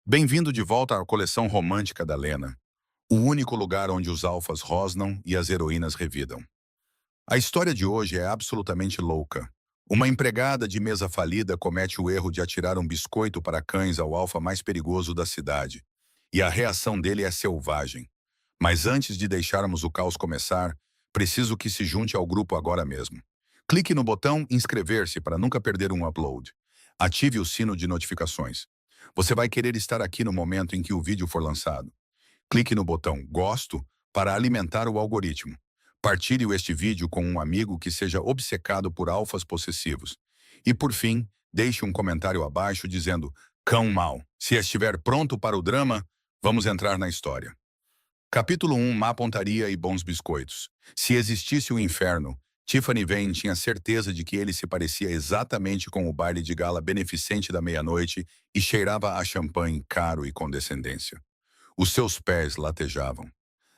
Bem-vindo de volta à coleção romântica da Lena, o único lugar onde os alfas rosnam e as heroínas revidam. A história de hoje é absolutamente louca. Uma empregada de mesa falida comete o erro de atirar um biscoito para cães ao alfa mais perigoso da cidade, e a reação dele é selvagem. Mas antes de deixarmos o caos começar, preciso que se junte ao grupo agora mesmo. Clique no botão inscrever-se para nunca perder um upload. Ative o sino de notificações. Você vai querer estar aqui no momento em que o vídeo for lançado. Clique no botão gosto para alimentar o algoritmo. Partilhe este vídeo com um amigo que seja obcecado por alfas possessivos. E por fim, deixe um comentário abaixo dizendo cão mau. Se estiver pronto para o drama, vamos entrar na história. Capítulo 1: Má pontaria e bons biscoitos. Se existisse o inferno, Tiffany Vane tinha certeza de que ele se parecia exatamente com o baile de gala beneficente da meia-noite e cheirava a champanhe caro e condescendência. Os seus pés latejavam.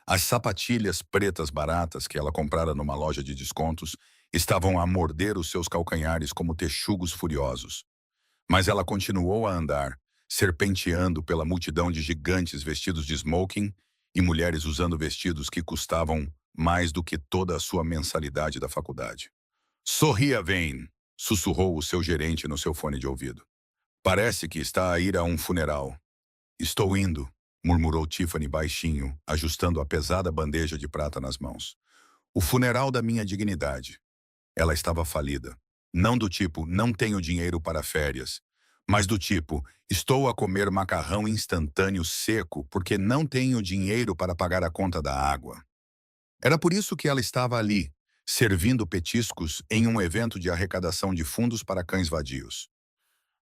As sapatilhas pretas baratas que ela comprara numa loja de descontos estavam a morder os seus calcanhares como texugos furiosos. Mas ela continuou a andar, serpenteando pela multidão de gigantes vestidos de smoking e mulheres usando vestidos que custavam mais do que toda a sua mensalidade da faculdade. Sorria, Vane, sussurrou o seu gerente no seu fone de ouvido. Parece que está a ir a um funeral. Estou indo, murmurou Tiffany baixinho, ajustando a pesada bandeja de prata nas mãos. O funeral da minha dignidade. Ela estava falida. Não do tipo, não tenho dinheiro para férias, mas do tipo, estou a comer macarrão instantâneo seco porque não tenho dinheiro para pagar a conta da água. Era por isso que ela estava ali, servindo petiscos em um evento de arrecadação de fundos para cães vadios.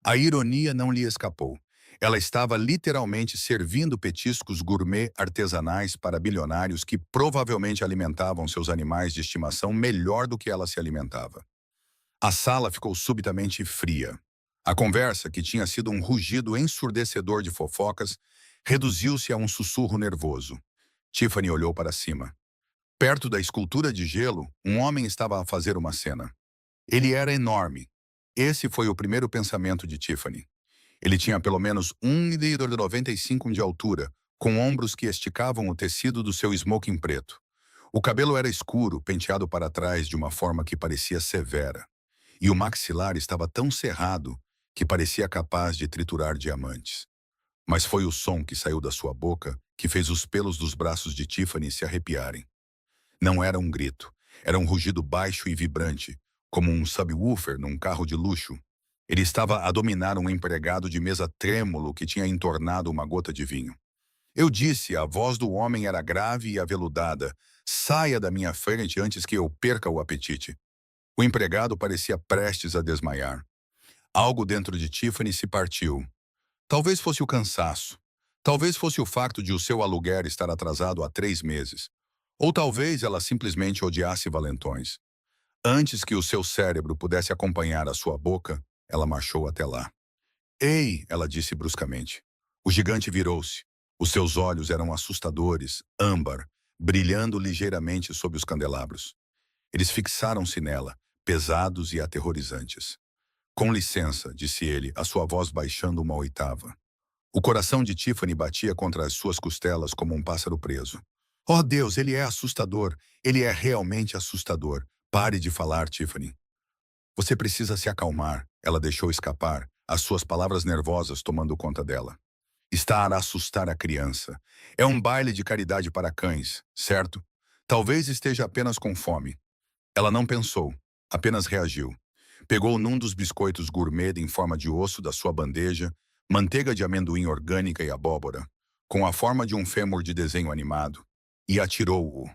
A ironia não lhe escapou. Ela estava literalmente servindo petiscos gourmet artesanais para bilionários que provavelmente alimentavam seus animais de estimação melhor do que ela se alimentava. A sala ficou subitamente fria. A conversa, que tinha sido um rugido ensurdecedor de fofocas, reduziu-se a um sussurro nervoso. Tiffany olhou para cima. Perto da escultura de gelo, um homem estava a fazer uma cena. Ele era enorme. Esse foi o primeiro pensamento de Tiffany. Ele tinha pelo menos 1,95 m de altura, com ombros que esticavam o tecido do seu smoking preto. O cabelo era escuro, penteado para trás de uma forma que parecia severa. E o maxilar estava tão cerrado que parecia capaz de triturar diamantes. Mas foi o som que saiu da sua boca que fez os pelos dos braços de Tiffany se arrepiarem. Não era um grito, era um rugido baixo e vibrante, como um subwoofer num carro de luxo. Ele estava a dominar um empregado de mesa trêmulo que tinha entornado uma gota de vinho. Eu disse, a voz do homem era grave e aveludada. Saia da minha frente antes que eu perca o apetite. O empregado parecia prestes a desmaiar. Algo dentro de Tiffany se partiu. Talvez fosse o cansaço. Talvez fosse o facto de o seu aluguer estar atrasado há 3 meses. Ou talvez ela simplesmente odiasse valentões. Antes que o seu cérebro pudesse acompanhar a sua boca, ela marchou até lá. Ei, ela disse bruscamente. O gigante virou-se. Os seus olhos eram assustadores, âmbar, brilhando ligeiramente sob os candelabros. Eles fixaram-se nela, pesados e aterrorizantes. Com licença, disse ele, a sua voz baixando uma oitava. O coração de Tiffany batia contra as suas costelas como um pássaro preso. Oh Deus, ele é assustador. Ele é realmente assustador. Pare de falar, Tiffany. Você precisa se acalmar. Ela deixou escapar, as suas palavras nervosas tomando conta dela. Está a assustar a criança. É um baile de caridade para cães, certo? Talvez esteja apenas com fome. Ela não pensou, apenas reagiu. Pegou num dos biscoitos gourmet em forma de osso da sua bandeja, manteiga de amendoim orgânica e abóbora, com a forma de um fêmur de desenho animado, e atirou-o.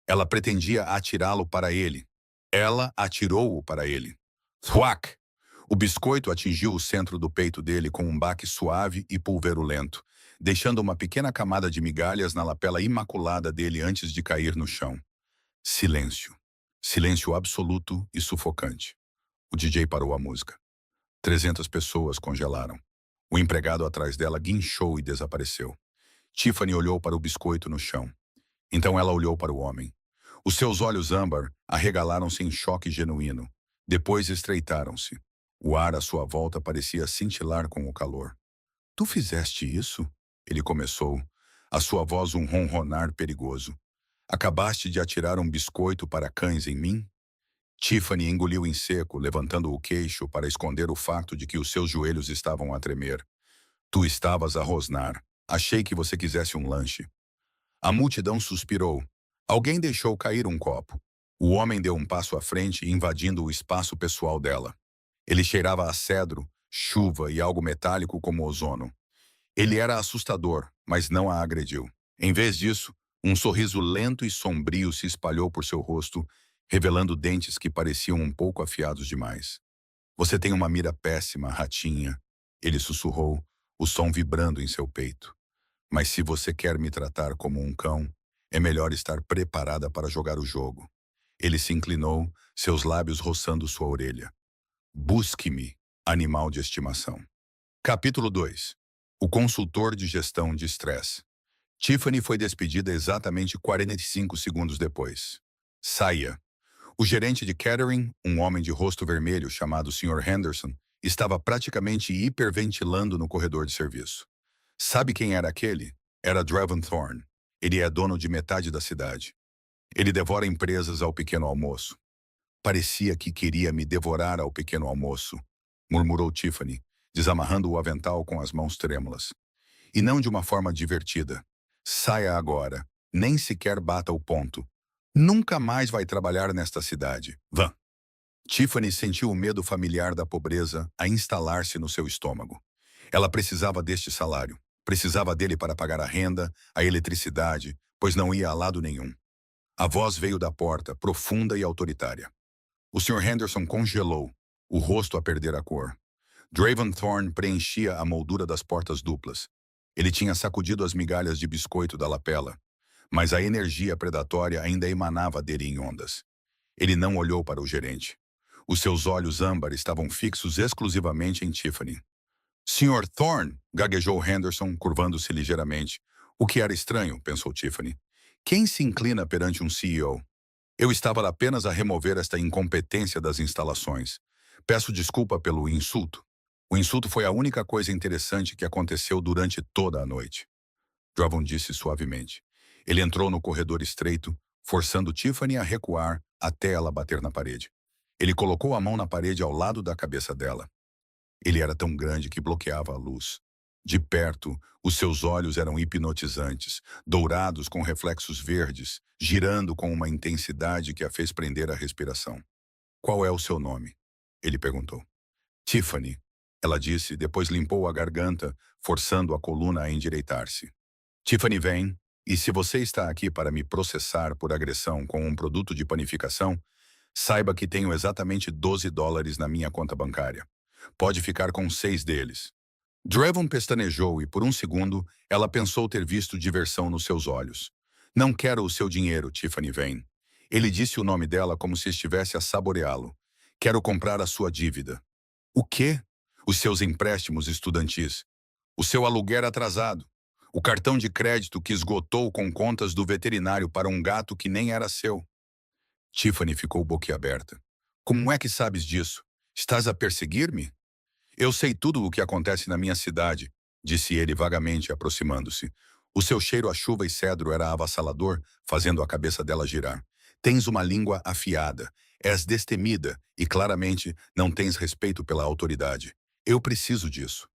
Ela pretendia atirá-lo para ele. Ela atirou-o para ele. Thwack! O biscoito atingiu o centro do peito dele com um baque suave e pulverulento, deixando uma pequena camada de migalhas na lapela imaculada dele antes de cair no chão. Silêncio. Silêncio absoluto e sufocante. O DJ parou a música. 300 pessoas congelaram. O empregado atrás dela guinchou e desapareceu. Tiffany olhou para o biscoito no chão. Então ela olhou para o homem. Os seus olhos âmbar arregalaram-se em choque genuíno. Depois estreitaram-se. O ar à sua volta parecia cintilar com o calor. Tu fizeste isso? Ele começou, a sua voz um ronronar perigoso. Acabaste de atirar um biscoito para cães em mim? Tiffany engoliu em seco, levantando o queixo para esconder o fato de que os seus joelhos estavam a tremer. Tu estavas a rosnar. Achei que você quisesse um lanche. A multidão suspirou. Alguém deixou cair um copo. O homem deu um passo à frente, invadindo o espaço pessoal dela. Ele cheirava a cedro, chuva e algo metálico como ozono. Ele era assustador, mas não a agrediu. Em vez disso, um sorriso lento e sombrio se espalhou por seu rosto, revelando dentes que pareciam um pouco afiados demais. Você tem uma mira péssima, ratinha. Ele sussurrou, o som vibrando em seu peito. Mas se você quer me tratar como um cão, é melhor estar preparada para jogar o jogo. Ele se inclinou, seus lábios roçando sua orelha. Busque-me, animal de estimação. Capítulo 2. O consultor de gestão de estresse. Tiffany foi despedida exatamente 45 segundos depois. Saia. O gerente de catering, um homem de rosto vermelho chamado Sr. Henderson, estava praticamente hiperventilando no corredor de serviço. Sabe quem era aquele? Era Draven Thorne. Ele é dono de metade da cidade. Ele devora empresas ao pequeno almoço. Parecia que queria me devorar ao pequeno almoço, murmurou Tiffany, desamarrando o avental com as mãos trêmulas. E não de uma forma divertida. Saia agora. Nem sequer bata o ponto. Nunca mais vai trabalhar nesta cidade. Vá. Tiffany sentiu o medo familiar da pobreza a instalar-se no seu estômago. Ela precisava deste salário. Precisava dele para pagar a renda, a eletricidade, pois não ia a lado nenhum. A voz veio da porta, profunda e autoritária. O Sr. Henderson congelou, o rosto a perder a cor. Draven Thorne preenchia a moldura das portas duplas. Ele tinha sacudido as migalhas de biscoito da lapela, mas a energia predatória ainda emanava dele em ondas. Ele não olhou para o gerente. Os seus olhos âmbar estavam fixos exclusivamente em Tiffany. Sr. Thorne, gaguejou Henderson, curvando-se ligeiramente. O que era estranho, pensou Tiffany. Quem se inclina perante um CEO? Eu estava apenas a remover esta incompetência das instalações. Peço desculpa pelo insulto. O insulto foi a única coisa interessante que aconteceu durante toda a noite. Dravon disse suavemente. Ele entrou no corredor estreito, forçando Tiffany a recuar até ela bater na parede. Ele colocou a mão na parede ao lado da cabeça dela. Ele era tão grande que bloqueava a luz. De perto, os seus olhos eram hipnotizantes, dourados com reflexos verdes, girando com uma intensidade que a fez prender a respiração. Qual é o seu nome? Ele perguntou. Tiffany, ela disse, depois limpou a garganta, forçando a coluna a endireitar-se. Tiffany vem, e se você está aqui para me processar por agressão com um produto de panificação, saiba que tenho exatamente $12 na minha conta bancária. Pode ficar com 6 deles. Draven pestanejou e, por um segundo, ela pensou ter visto diversão nos seus olhos. Não quero o seu dinheiro, Tiffany Vane. Ele disse o nome dela como se estivesse a saboreá-lo. Quero comprar a sua dívida. O quê? Os seus empréstimos estudantis. O seu aluguer atrasado. O cartão de crédito que esgotou com contas do veterinário para um gato que nem era seu. Tiffany ficou boquiaberta. Como é que sabes disso? Estás a perseguir-me? Eu sei tudo o que acontece na minha cidade, disse ele vagamente, aproximando-se. O seu cheiro a chuva e cedro era avassalador, fazendo a cabeça dela girar. Tens uma língua afiada, és destemida e claramente não tens respeito pela autoridade. Eu preciso disso.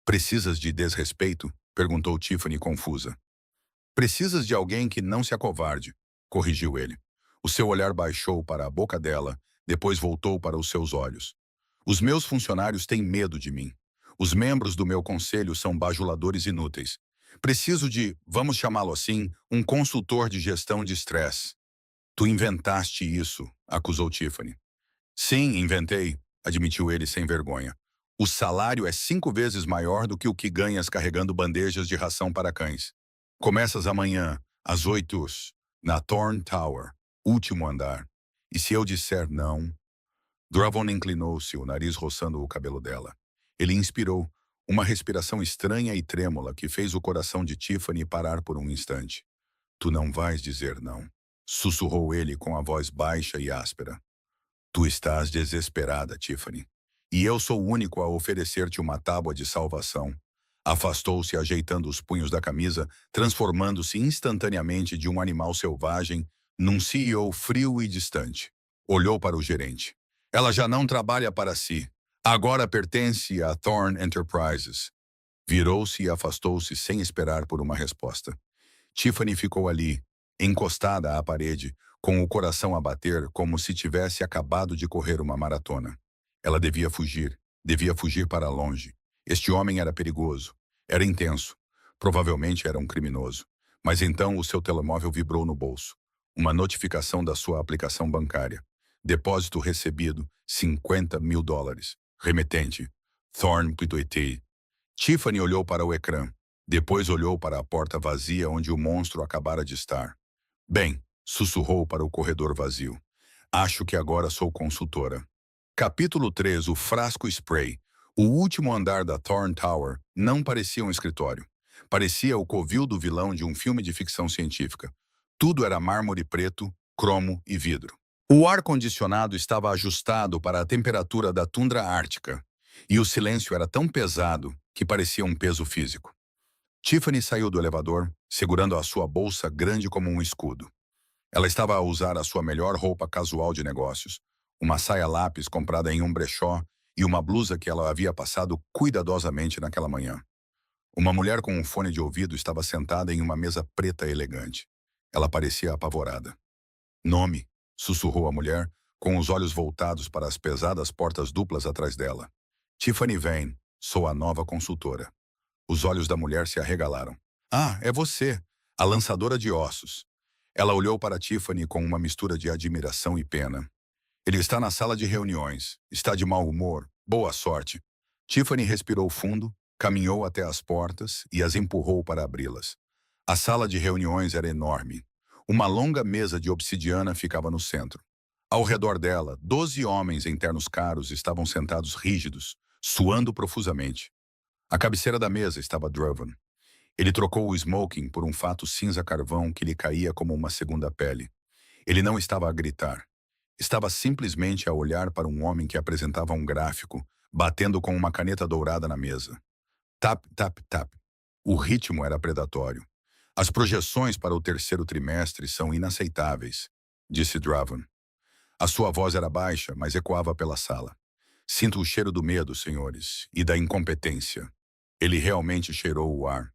Precisas de desrespeito? Perguntou Tiffany confusa. Precisas de alguém que não se acovarde, corrigiu ele. O seu olhar baixou para a boca dela, depois voltou para os seus olhos. Os meus funcionários têm medo de mim. Os membros do meu conselho são bajuladores inúteis. Preciso de, vamos chamá-lo assim, um consultor de gestão de estresse. Tu inventaste isso, acusou Tiffany. Sim, inventei, admitiu ele sem vergonha. O salário é 5 vezes maior do que o que ganhas carregando bandejas de ração para cães. Começas amanhã, às 8, na Thorn Tower, último andar. E se eu disser não... Dravon inclinou-se, o nariz roçando o cabelo dela. Ele inspirou, uma respiração estranha e trêmula que fez o coração de Tiffany parar por um instante. Tu não vais dizer não, sussurrou ele com a voz baixa e áspera. Tu estás desesperada, Tiffany. E eu sou o único a oferecer-te uma tábua de salvação. Afastou-se ajeitando os punhos da camisa, transformando-se instantaneamente de um animal selvagem num CEO frio e distante. Olhou para o gerente. Ela já não trabalha para si. Agora pertence a Thorn Enterprises. Virou-se e afastou-se sem esperar por uma resposta. Tiffany ficou ali, encostada à parede, com o coração a bater como se tivesse acabado de correr uma maratona. Ela devia fugir para longe. Este homem era perigoso, era intenso, provavelmente era um criminoso. Mas então o seu telemóvel vibrou no bolso. Uma notificação da sua aplicação bancária. Depósito recebido, $50.000. Remetente, Thorn Pituitei. Tiffany olhou para o ecrã. Depois olhou para a porta vazia onde o monstro acabara de estar. Bem, sussurrou para o corredor vazio. Acho que agora sou consultora. Capítulo 3. O frasco spray. O último andar da Thorn Tower não parecia um escritório. Parecia o covil do vilão de um filme de ficção científica. Tudo era mármore preto, cromo e vidro. O ar-condicionado estava ajustado para a temperatura da tundra ártica, e o silêncio era tão pesado que parecia um peso físico. Tiffany saiu do elevador, segurando a sua bolsa grande como um escudo. Ela estava a usar a sua melhor roupa casual de negócios, uma saia lápis comprada em um brechó e uma blusa que ela havia passado cuidadosamente naquela manhã. Uma mulher com um fone de ouvido estava sentada em uma mesa preta elegante. Ela parecia apavorada. Nome, sussurrou a mulher, com os olhos voltados para as pesadas portas duplas atrás dela. Tiffany Vane, sou a nova consultora. Os olhos da mulher se arregalaram. Ah, é você, a lançadora de ossos. Ela olhou para Tiffany com uma mistura de admiração e pena. Ele está na sala de reuniões. Está de mau humor. Boa sorte. Tiffany respirou fundo, caminhou até as portas e as empurrou para abri-las. A sala de reuniões era enorme. Uma longa mesa de obsidiana ficava no centro. Ao redor dela, 12 homens em ternos caros estavam sentados rígidos, suando profusamente. À cabeceira da mesa estava Draven. Ele trocou o smoking por um fato cinza-carvão que lhe caía como uma segunda pele. Ele não estava a gritar. Estava simplesmente a olhar para um homem que apresentava um gráfico, batendo com uma caneta dourada na mesa. Tap, tap, tap. O ritmo era predatório. As projeções para o terceiro trimestre são inaceitáveis, disse Draven. A sua voz era baixa, mas ecoava pela sala. Sinto o cheiro do medo, senhores, e da incompetência. Ele realmente cheirou o ar.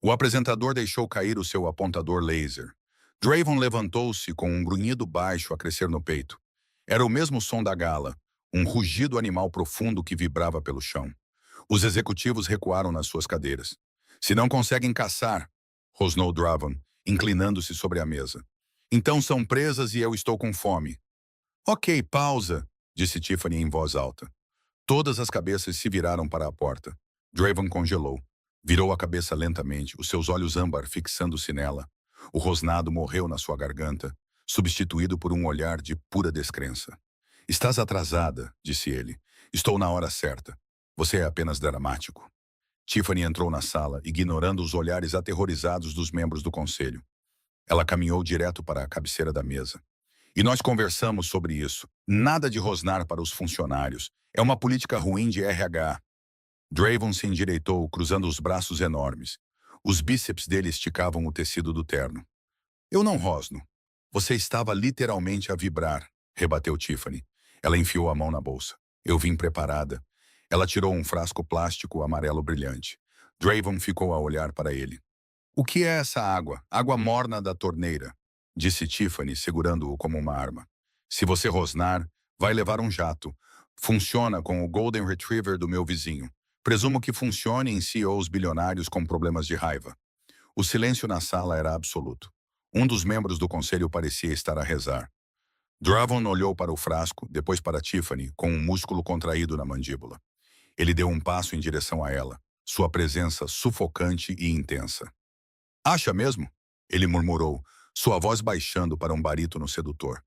O apresentador deixou cair o seu apontador laser. Draven levantou-se com um grunhido baixo a crescer no peito. Era o mesmo som da gala, um rugido animal profundo que vibrava pelo chão. Os executivos recuaram nas suas cadeiras. Se não conseguem caçar, rosnou Draven, inclinando-se sobre a mesa. Então são presas e eu estou com fome. Ok, pausa, disse Tiffany em voz alta. Todas as cabeças se viraram para a porta. Draven congelou. Virou a cabeça lentamente, os seus olhos âmbar fixando-se nela. O rosnado morreu na sua garganta, substituído por um olhar de pura descrença. Estás atrasada, disse ele. Estou na hora certa. Você é apenas dramático. Tiffany entrou na sala, ignorando os olhares aterrorizados dos membros do conselho. Ela caminhou direto para a cabeceira da mesa. E nós conversamos sobre isso. Nada de rosnar para os funcionários. É uma política ruim de RH. Draven se endireitou, cruzando os braços enormes. Os bíceps dele esticavam o tecido do terno. Eu não rosno. Você estava literalmente a vibrar, rebateu Tiffany. Ela enfiou a mão na bolsa. Eu vim preparada. Ela tirou um frasco plástico amarelo brilhante. Draven ficou a olhar para ele. O que é essa água? Água morna da torneira, disse Tiffany, segurando-o como uma arma. Se você rosnar, vai levar um jato. Funciona com o Golden Retriever do meu vizinho. Presumo que funcione em CEOs bilionários com problemas de raiva. O silêncio na sala era absoluto. Um dos membros do conselho parecia estar a rezar. Draven olhou para o frasco, depois para Tiffany, com um músculo contraído na mandíbula. Ele deu um passo em direção a ela, sua presença sufocante e intensa. Acha mesmo? Ele murmurou, sua voz baixando para um barítono sedutor.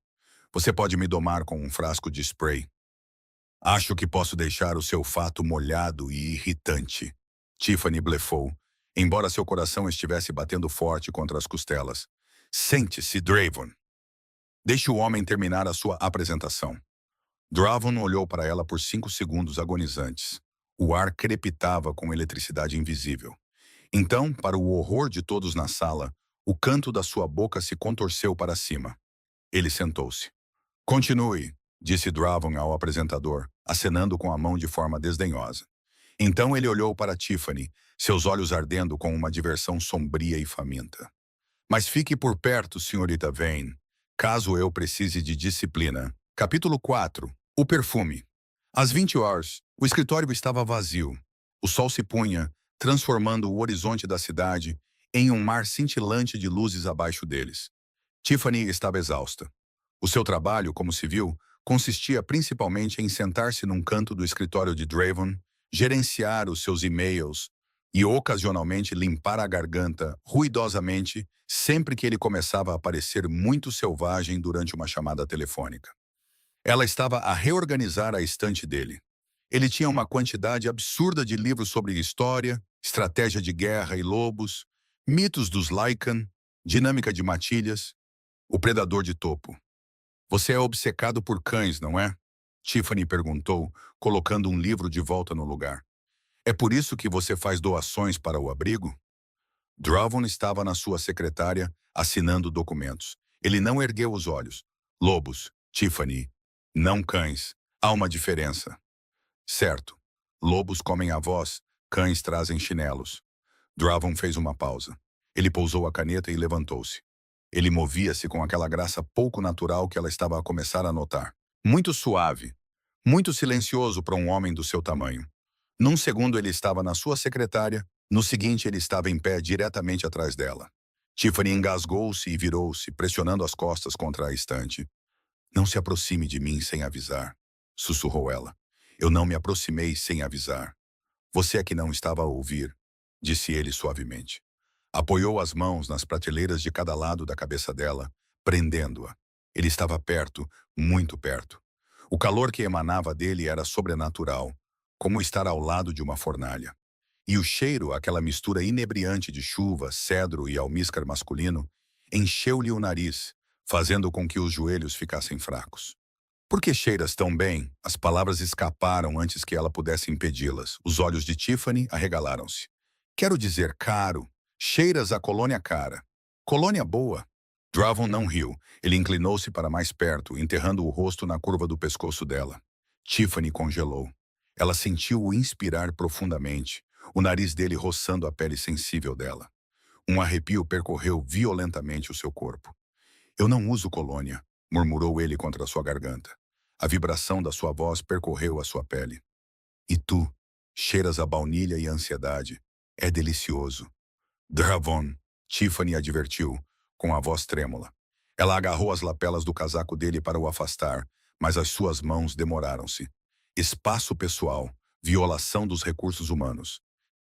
Você pode me domar com um frasco de spray. Acho que posso deixar o seu fato molhado e irritante. Tiffany blefou, embora seu coração estivesse batendo forte contra as costelas. Sente-se, Draven. Deixe o homem terminar a sua apresentação. Draven olhou para ela por 5 segundos agonizantes. O ar crepitava com eletricidade invisível. Então, para o horror de todos na sala, o canto da sua boca se contorceu para cima. Ele sentou-se. Continue, disse Dravon ao apresentador, acenando com a mão de forma desdenhosa. Então ele olhou para Tiffany, seus olhos ardendo com uma diversão sombria e faminta. Mas fique por perto, senhorita Vane, caso eu precise de disciplina. Capítulo 4. O perfume. Às 20 horas, o escritório estava vazio. O sol se punha, transformando o horizonte da cidade em um mar cintilante de luzes abaixo deles. Tiffany estava exausta. O seu trabalho, como se viu, consistia principalmente em sentar-se num canto do escritório de Dravon, gerenciar os seus e-mails e ocasionalmente limpar a garganta ruidosamente sempre que ele começava a parecer muito selvagem durante uma chamada telefônica. Ela estava a reorganizar a estante dele. Ele tinha uma quantidade absurda de livros sobre história, estratégia de guerra e lobos, mitos dos Lycan, dinâmica de matilhas, o predador de topo. Você é obcecado por cães, não é? Tiffany perguntou, colocando um livro de volta no lugar. É por isso que você faz doações para o abrigo? Dravon estava na sua secretária, assinando documentos. Ele não ergueu os olhos. Lobos, Tiffany. Não cães. Há uma diferença. Certo. Lobos comem avós, cães trazem chinelos. Dravon fez uma pausa. Ele pousou a caneta e levantou-se. Ele movia-se com aquela graça pouco natural que ela estava a começar a notar. Muito suave, muito silencioso para um homem do seu tamanho. Num segundo ele estava na sua secretária, no seguinte ele estava em pé diretamente atrás dela. Tiffany engasgou-se e virou-se, pressionando as costas contra a estante. Não se aproxime de mim sem avisar, sussurrou ela. Eu não me aproximei sem avisar. Você é que não estava a ouvir, disse ele suavemente. Apoiou as mãos nas prateleiras de cada lado da cabeça dela, prendendo-a. Ele estava perto, muito perto. O calor que emanava dele era sobrenatural, como estar ao lado de uma fornalha. E o cheiro, aquela mistura inebriante de chuva, cedro e almíscar masculino, encheu-lhe o nariz, fazendo com que os joelhos ficassem fracos. Por que cheiras tão bem? As palavras escaparam antes que ela pudesse impedi-las. Os olhos de Tiffany arregalaram-se. Quero dizer, caro. Cheiras a colônia cara. Colônia boa. Dravon não riu. Ele inclinou-se para mais perto, enterrando o rosto na curva do pescoço dela. Tiffany congelou. Ela sentiu-o inspirar profundamente, o nariz dele roçando a pele sensível dela. Um arrepio percorreu violentamente o seu corpo. Eu não uso colônia, murmurou ele contra sua garganta. A vibração da sua voz percorreu a sua pele. E tu, cheiras a baunilha e a ansiedade. É delicioso. Dravon, Tiffany advertiu, com a voz trêmula. Ela agarrou as lapelas do casaco dele para o afastar, mas as suas mãos demoraram-se. Espaço pessoal, violação dos recursos humanos.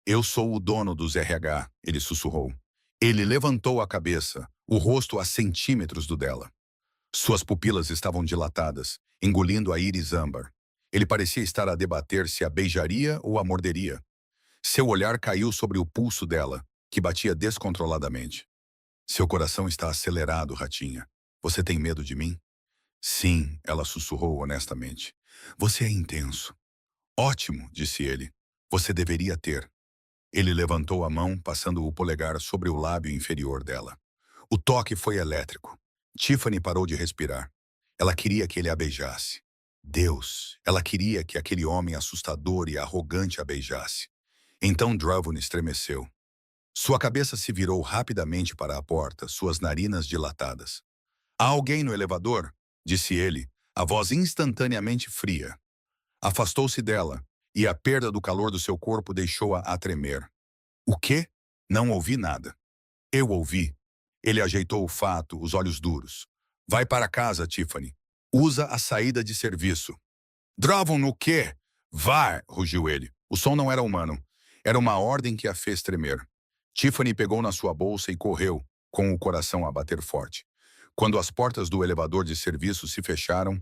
Eu sou o dono dos RH, ele sussurrou. Ele levantou a cabeça, o rosto a centímetros do dela. Suas pupilas estavam dilatadas, engolindo a íris âmbar. Ele parecia estar a debater se a beijaria ou a morderia. Seu olhar caiu sobre o pulso dela, que batia descontroladamente. Seu coração está acelerado, ratinha. Você tem medo de mim? Sim, ela sussurrou honestamente. Você é intenso. Ótimo, disse ele. Você deveria ter. Ele levantou a mão, passando o polegar sobre o lábio inferior dela. O toque foi elétrico. Tiffany parou de respirar. Ela queria que ele a beijasse. Deus, ela queria que aquele homem assustador e arrogante a beijasse. Então Dravon estremeceu. Sua cabeça se virou rapidamente para a porta, suas narinas dilatadas. Há alguém no elevador? Disse ele, a voz instantaneamente fria. Afastou-se dela, e a perda do calor do seu corpo deixou-a a tremer. O quê? Não ouvi nada. Eu ouvi. Ele ajeitou o fato, os olhos duros. Vai para casa, Tiffany. Usa a saída de serviço. Dravon no quê? Vá, rugiu ele. O som não era humano. Era uma ordem que a fez tremer. Tiffany pegou na sua bolsa e correu, com o coração a bater forte. Quando as portas do elevador de serviço se fecharam,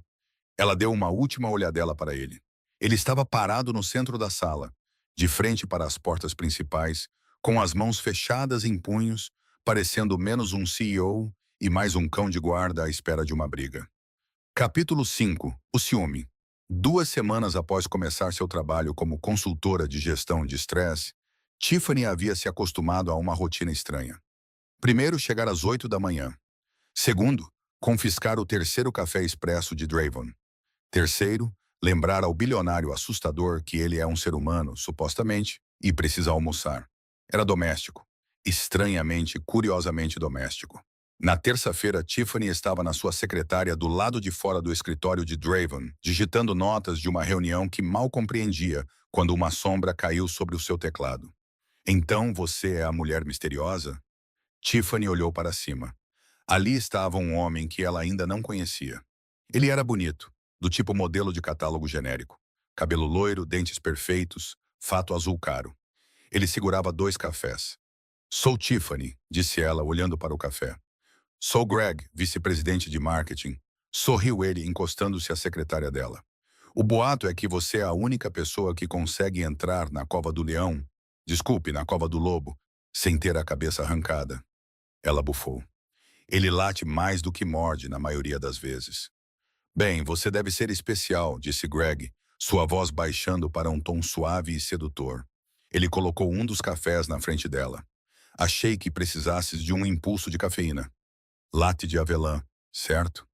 ela deu uma última olhadela para ele. Ele estava parado no centro da sala, de frente para as portas principais, com as mãos fechadas em punhos, parecendo menos um CEO e mais um cão de guarda à espera de uma briga. Capítulo 5. O ciúme. 2 semanas após começar seu trabalho como consultora de gestão de estresse, Tiffany havia se acostumado a uma rotina estranha. Primeiro, chegar às 8 da manhã. Segundo, confiscar o terceiro café expresso de Draven. Terceiro, lembrar ao bilionário assustador que ele é um ser humano, supostamente, e precisa almoçar. Era doméstico. Estranhamente, curiosamente doméstico. Na terça-feira, Tiffany estava na sua secretária do lado de fora do escritório de Draven, digitando notas de uma reunião que mal compreendia quando uma sombra caiu sobre o seu teclado. Então você é a mulher misteriosa? Tiffany olhou para cima. Ali estava um homem que ela ainda não conhecia. Ele era bonito, do tipo modelo de catálogo genérico. Cabelo loiro, dentes perfeitos, fato azul caro. Ele segurava 2 cafés. Sou Tiffany, disse ela, olhando para o café. Sou Greg, vice-presidente de marketing. Sorriu ele, encostando-se à secretária dela. O boato é que você é a única pessoa que consegue entrar na cova do leão, desculpe, na cova do lobo, sem ter a cabeça arrancada. Ela bufou. Ele late mais do que morde na maioria das vezes. Bem, você deve ser especial, disse Greg, sua voz baixando para um tom suave e sedutor. Ele colocou um dos cafés na frente dela. Achei que precisasses de um impulso de cafeína. Latte de avelã, certo?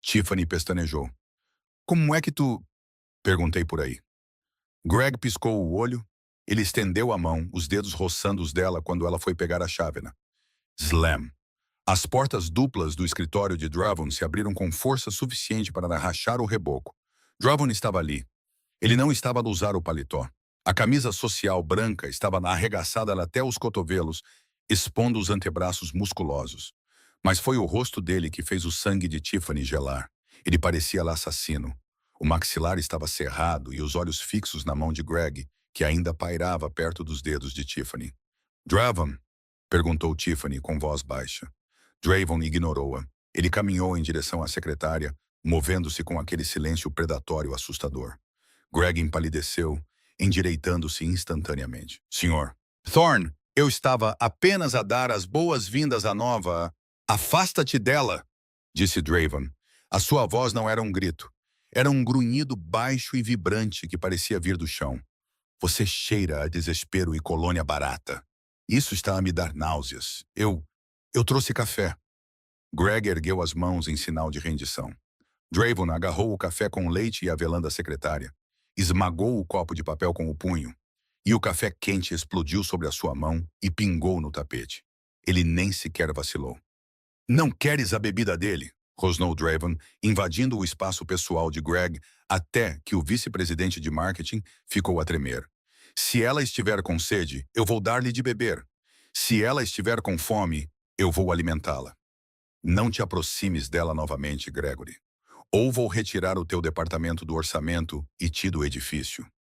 Tiffany pestanejou. Como é que tu... Perguntei por aí. Greg piscou o olho. Ele estendeu a mão, os dedos roçando os dela quando ela foi pegar a chávena. Slam. As portas duplas do escritório de Dravon se abriram com força suficiente para rachar o reboco. Dravon estava ali. Ele não estava a usar o paletó. A camisa social branca estava arregaçada até os cotovelos, expondo os antebraços musculosos. Mas foi o rosto dele que fez o sangue de Tiffany gelar. Ele parecia assassino. O maxilar estava cerrado e os olhos fixos na mão de Greg, que ainda pairava perto dos dedos de Tiffany. Dravon? Perguntou Tiffany com voz baixa. Draven ignorou-a. Ele caminhou em direção à secretária, movendo-se com aquele silêncio predatório assustador. Greg empalideceu, endireitando-se instantaneamente. Senhor. Thorne, eu estava apenas a dar as boas-vindas à nova... Afasta-te dela, disse Draven. A sua voz não era um grito. Era um grunhido baixo e vibrante que parecia vir do chão. Você cheira a desespero e colônia barata. Isso está a me dar náuseas. Eu trouxe café. Greg ergueu as mãos em sinal de rendição. Draven agarrou o café com leite e avelã da secretária. Esmagou o copo de papel com o punho. E o café quente explodiu sobre a sua mão e pingou no tapete. Ele nem sequer vacilou. Não queres a bebida dele? Rosnou Draven, invadindo o espaço pessoal de Greg até que o vice-presidente de marketing ficou a tremer. Se ela estiver com sede, eu vou dar-lhe de beber. Se ela estiver com fome, eu vou alimentá-la. Não te aproximes dela novamente, Gregory. Ou vou retirar o teu departamento do orçamento e ti do edifício.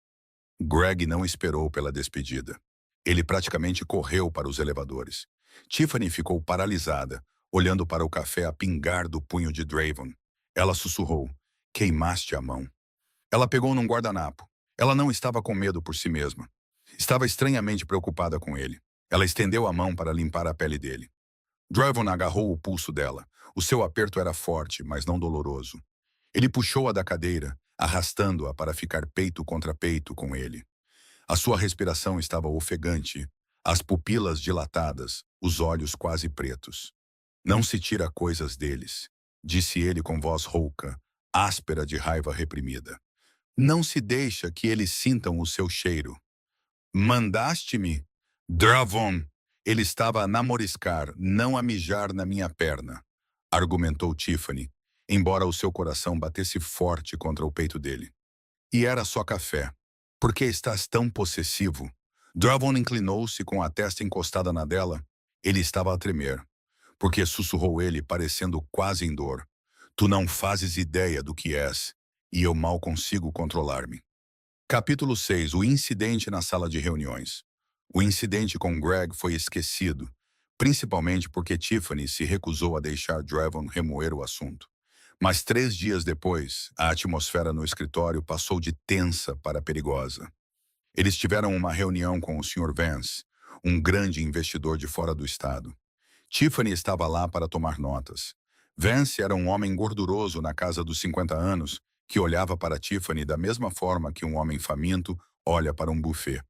Greg não esperou pela despedida. Ele praticamente correu para os elevadores. Tiffany ficou paralisada, olhando para o café a pingar do punho de Draven. Ela sussurrou. Queimaste a mão. Ela pegou num guardanapo. Ela não estava com medo por si mesma. Estava estranhamente preocupada com ele. Ela estendeu a mão para limpar a pele dele. Draven agarrou o pulso dela. O seu aperto era forte, mas não doloroso. Ele puxou-a da cadeira, arrastando-a para ficar peito contra peito com ele. A sua respiração estava ofegante, as pupilas dilatadas, os olhos quase pretos. Não se tira coisas deles, disse ele com voz rouca, áspera de raiva reprimida. Não se deixa que eles sintam o seu cheiro. Mandaste-me? Dravon! Ele estava a namoriscar, não a mijar na minha perna, argumentou Tiffany, embora o seu coração batesse forte contra o peito dele. E era só café. Por que estás tão possessivo? Dravon inclinou-se com a testa encostada na dela. Ele estava a tremer. Porque sussurrou ele, parecendo quase em dor. Tu não fazes ideia do que és, e eu mal consigo controlar-me. Capítulo 6. O incidente na sala de reuniões. O incidente com Greg foi esquecido, principalmente porque Tiffany se recusou a deixar Draven remoer o assunto. Mas 3 dias depois, a atmosfera no escritório passou de tensa para perigosa. Eles tiveram uma reunião com o Sr. Vance, um grande investidor de fora do estado. Tiffany estava lá para tomar notas. Vance era um homem gorduroso na casa dos 50 anos, que olhava para Tiffany da mesma forma que um homem faminto olha para um buffet.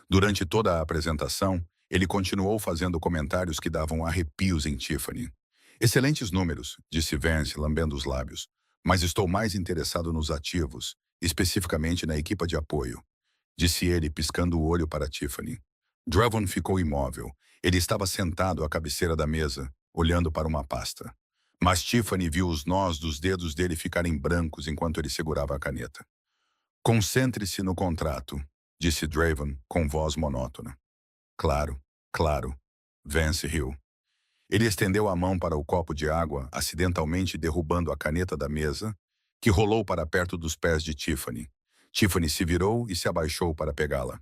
Durante toda a apresentação, ele continuou fazendo comentários que davam arrepios em Tiffany. Excelentes números, disse Vance, lambendo os lábios. Mas estou mais interessado nos ativos, especificamente na equipa de apoio, disse ele, piscando o olho para Tiffany. Dravon ficou imóvel. Ele estava sentado à cabeceira da mesa, olhando para uma pasta. Mas Tiffany viu os nós dos dedos dele ficarem brancos enquanto ele segurava a caneta. Concentre-se no contrato, disse Dravon com voz monótona. Claro, claro. Vance riu. Ele estendeu a mão para o copo de água, acidentalmente derrubando a caneta da mesa, que rolou para perto dos pés de Tiffany. Tiffany se virou e se abaixou para pegá-la.